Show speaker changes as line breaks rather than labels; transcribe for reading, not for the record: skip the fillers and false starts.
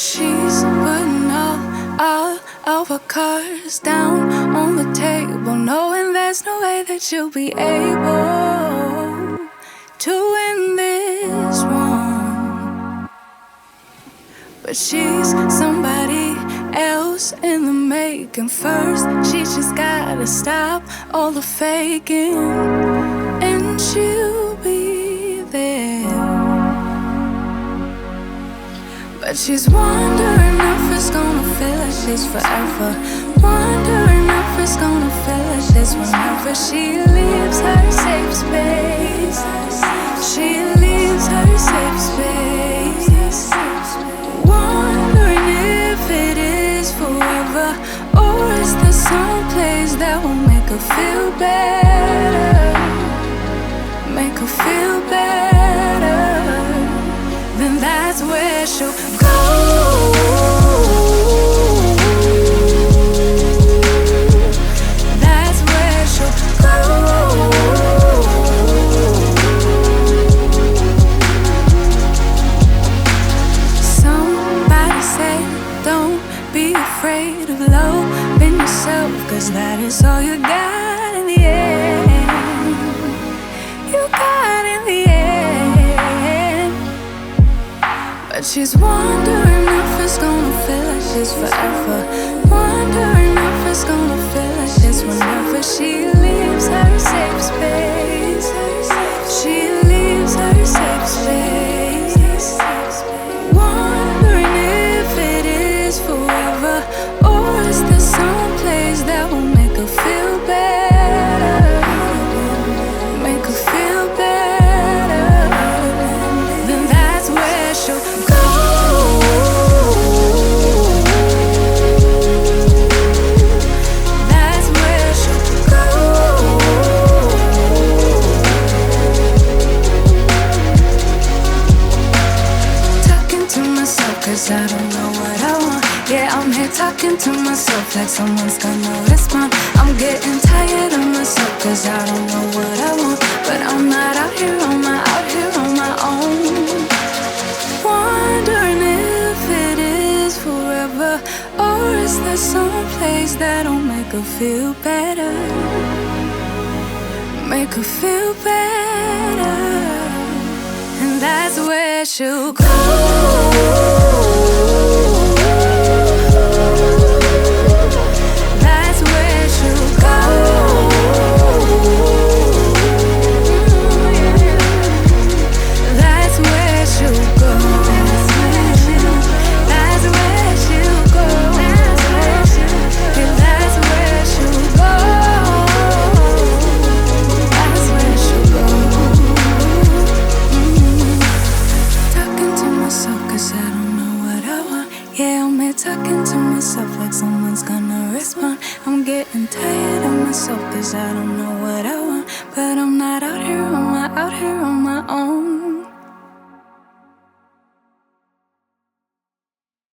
she's putting all of her cards down on the table, knowing there's no way that you'll be able to win this one. But she's somebody else in the making. First, she just gotta stop all the faking, and she'll be there. But she's wondering if it's gonna feel like she's forever. Wondering if it's gonna feel like this whenever she leaves her safe space. She leaves her safe space. Wondering if it is forever, or is there some place that will make her feel better? Make her feel better. Then that's where she'll go. That's where she'll go. Somebody say, don't be afraid of loving yourself, 'cause that is all you got in the end. You got in the end. But she's wondering if it's gonna feel like she's forever. Wondering if it's gonna feel like this whenever she leaves her safe space. She leaves her safe space. Wondering if it is forever, or is there some place that will make her feel better? Make her feel better. Then that's where she'll go. That's where she'll go. Talking to myself 'cause I don't know what I want. Yeah, I'm here talking to myself like someone's gonna respond. I'm getting tired of myself 'cause I don't know what I want. But I'm not out here on my own. Wondering if it is forever, or is there some place that'll make her feel better? Make her feel better. And that's where she'll go. That's where she'll go. That's where she'll go. That's where she'll go. That's where she'll go. That's where she'll go. That's where she'll go. Talking to myself 'cause I don't know what I want. Yeah, I'm here talking to myself like someone's gonna respond. I'm getting tired of myself 'cause I don't know what I want. But I'm